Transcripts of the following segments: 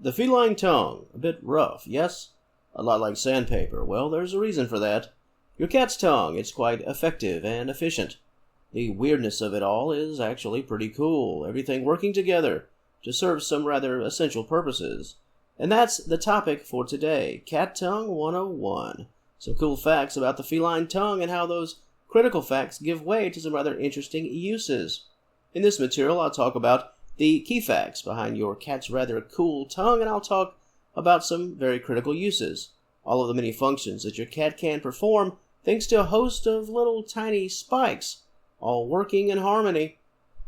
The feline tongue, a bit rough, yes? A lot like sandpaper. Well, there's a reason for that. Your cat's tongue, it's quite effective and efficient. The weirdness of it all is actually pretty cool. Everything working together to serve some rather essential purposes. And that's the topic for today, Cat Tongue 101. Some cool facts about the feline tongue and how those critical facts give way to some rather interesting uses. In this material, I'll talk about the key facts behind your cat's rather cool tongue, and I'll talk about some very critical uses. All of the many functions that your cat can perform thanks to a host of little tiny spikes, all working in harmony.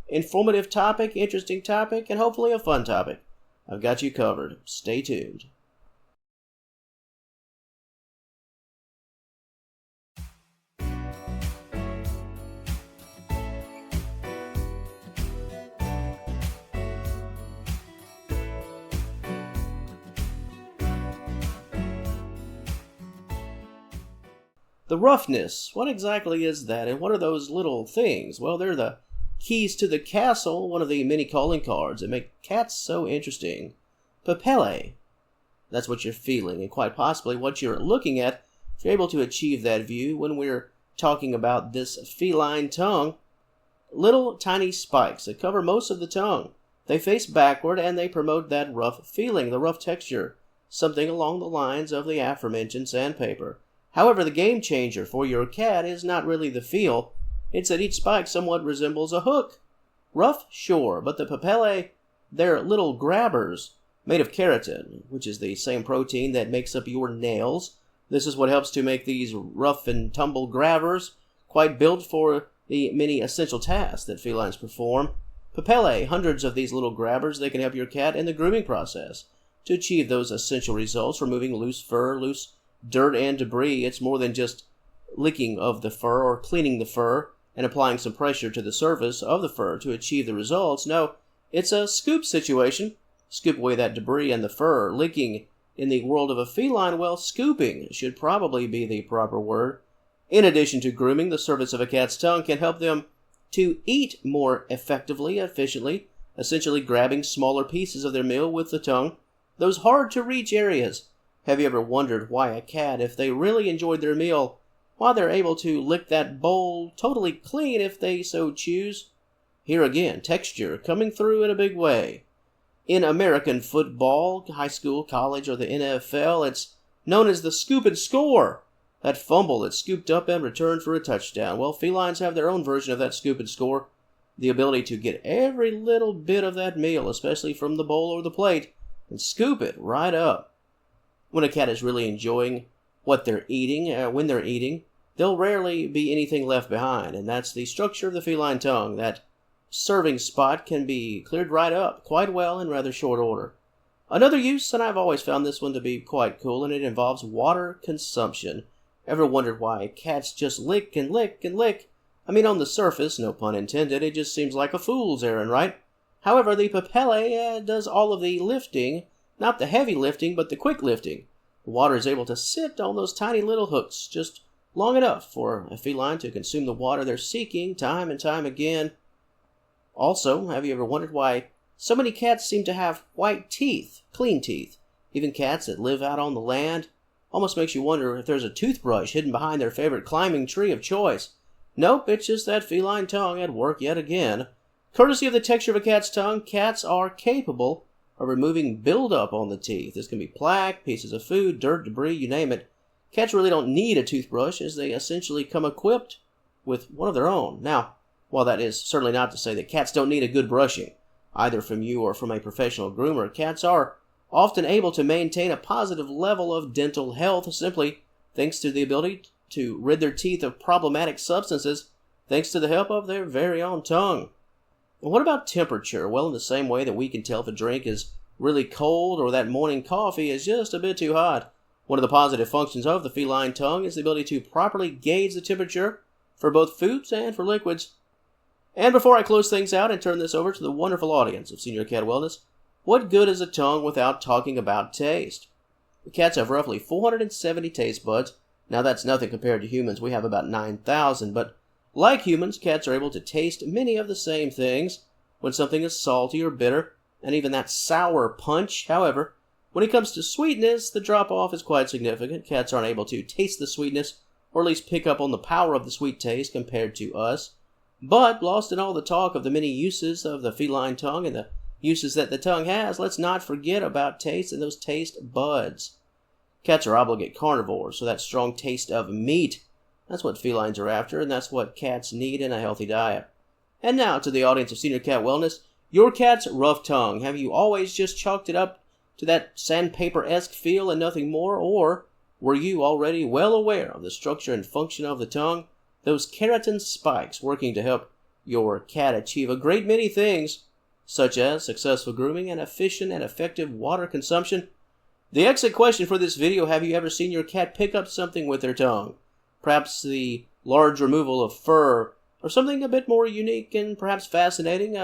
Informative topic, interesting topic, and hopefully a fun topic. I've got you covered. Stay tuned. The roughness, what exactly is that, and what are those little things? Well, they're the keys to the castle, one of the many calling cards that make cats so interesting. Papellae, that's what you're feeling, and quite possibly what you're looking at if you're able to achieve that view when we're talking about this feline tongue. Little tiny spikes that cover most of the tongue. They face backward and they promote that rough feeling, the rough texture, something along the lines of the aforementioned sandpaper. However, the game changer for your cat is not really the feel, it's that each spike somewhat resembles a hook. Rough, sure, but the papellae, they're little grabbers made of keratin, which is the same protein that makes up your nails. This is what helps to make these rough and tumble grabbers quite built for the many essential tasks that felines perform. Papellae, hundreds of these little grabbers, they can help your cat in the grooming process to achieve those essential results, removing loose fur, loose dirt and debris. It's more than just licking of the fur or cleaning the fur and applying some pressure to the surface of the fur to achieve the results. No, it's a scoop situation. Scoop away that debris and the fur. Licking in the world of a feline, well, scooping should probably be the proper word. In addition to grooming, the surface of a cat's tongue can help them to eat more effectively, efficiently, essentially grabbing smaller pieces of their meal with the tongue, those hard-to-reach areas. Have you ever wondered why a cat, if they really enjoyed their meal, why they're able to lick that bowl totally clean if they so choose? Here again, texture coming through in a big way. In American football, high school, college, or the NFL, it's known as the scoop and score. That fumble that's scooped up and returned for a touchdown. Well, felines have their own version of that scoop and score. The ability to get every little bit of that meal, especially from the bowl or the plate, and scoop it right up. When a cat is really enjoying what they're eating, when they're eating, there'll rarely be anything left behind, and that's the structure of the feline tongue. That serving spot can be cleared right up quite well in rather short order. Another use, and I've always found this one to be quite cool, and it involves water consumption. Ever wondered why cats just lick and lick and lick? I mean, on the surface, no pun intended, it just seems like a fool's errand, right? However, the papellae does all of the lifting. Not the heavy lifting, but the quick lifting. The water is able to sit on those tiny little hooks just long enough for a feline to consume the water they're seeking time and time again. Also, have you ever wondered why so many cats seem to have white teeth, clean teeth? Even cats that live out on the land. Almost makes you wonder if there's a toothbrush hidden behind their favorite climbing tree of choice. Nope, it's just that feline tongue at work yet again. Courtesy of the texture of a cat's tongue, cats are capable of removing buildup on the teeth. This can be plaque, pieces of food, dirt, debris, you name it. Cats really don't need a toothbrush, as they essentially come equipped with one of their own. Now, while that is certainly not to say that cats don't need a good brushing, either from you or from a professional groomer, cats are often able to maintain a positive level of dental health simply thanks to the ability to rid their teeth of problematic substances thanks to the help of their very own tongue. And what about temperature? Well, in the same way that we can tell if a drink is really cold or that morning coffee is just a bit too hot, one of the positive functions of the feline tongue is the ability to properly gauge the temperature for both foods and for liquids. And before I close things out and turn this over to the wonderful audience of Senior Cat Wellness, what good is a tongue without talking about taste? Cats have roughly 470 taste buds. Now that's nothing compared to humans. We have about 9,000, but like humans, cats are able to taste many of the same things. When something is salty or bitter, and even that sour punch, however, When it comes to sweetness, the drop-off is quite significant. Cats aren't able to taste the sweetness, or at least pick up on the power of the sweet taste compared to us. But, lost in all the talk of the many uses of the feline tongue and the uses that the tongue has, let's not forget about taste and those taste buds. Cats are obligate carnivores, so that strong taste of meat, that's what felines are after, and that's what cats need in a healthy diet. And now, to the audience of Senior Cat Wellness, your cat's rough tongue. Have you always just chalked it up to that sandpaper-esque feel and nothing more, or were you already well aware of the structure and function of the tongue, those keratin spikes working to help your cat achieve a great many things, such as successful grooming and efficient and effective water consumption? The exit question for this video: have you ever seen your cat pick up something with their tongue? Perhaps the large removal of fur, or something a bit more unique and perhaps fascinating,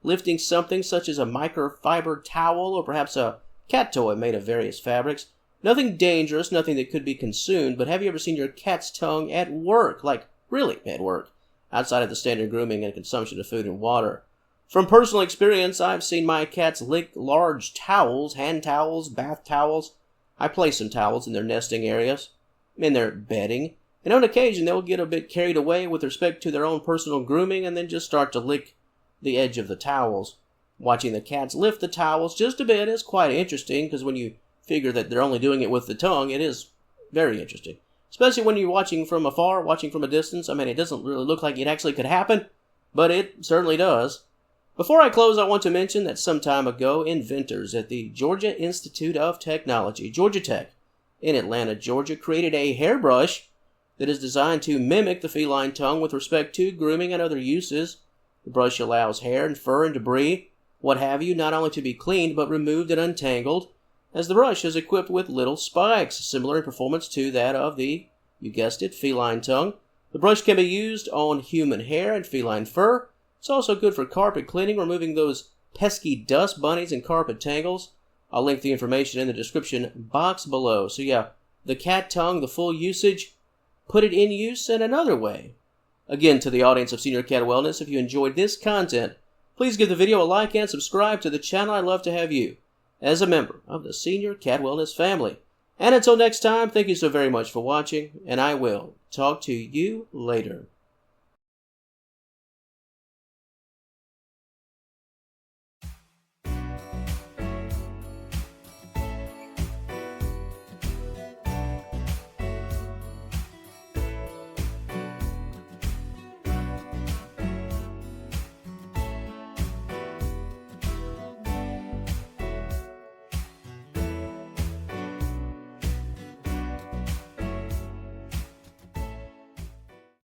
lifting something such as a microfiber towel, or perhaps a cat toy made of various fabrics. Nothing dangerous, nothing that could be consumed, but have you ever seen your cat's tongue at work? Like, really at work, outside of the standard grooming and consumption of food and water. From personal experience, I've seen my cats lick large towels, hand towels, bath towels. I place some towels in their nesting areas, in their bedding, and on occasion they'll get a bit carried away with respect to their own personal grooming and then just start to lick the edge of the towels. Watching the cats lift the towels just a bit is quite interesting, because when you figure that they're only doing it with the tongue, it is very interesting. Especially when you're watching from afar, watching from a distance. I mean, it doesn't really look like it actually could happen, but it certainly does. Before I close, I want to mention that some time ago, inventors at the Georgia Institute of Technology, Georgia Tech, in Atlanta, Georgia, created a hairbrush that is designed to mimic the feline tongue with respect to grooming and other uses. The brush allows hair and fur and debris, what have you, not only to be cleaned but removed and untangled, as the brush is equipped with little spikes, similar in performance to that of the, you guessed it, feline tongue. The brush can be used on human hair and feline fur. It's also good for carpet cleaning, removing those pesky dust bunnies and carpet tangles. I'll link the information in the description box below. So yeah, the cat tongue, the full usage, put it in use in another way. Again, to the audience of Senior Cat Wellness, if you enjoyed this content, please give the video a like and subscribe to the channel. I'd love to have you as a member of the Senior Cat Wellness family. And until next time, thank you so very much for watching, and I will talk to you later.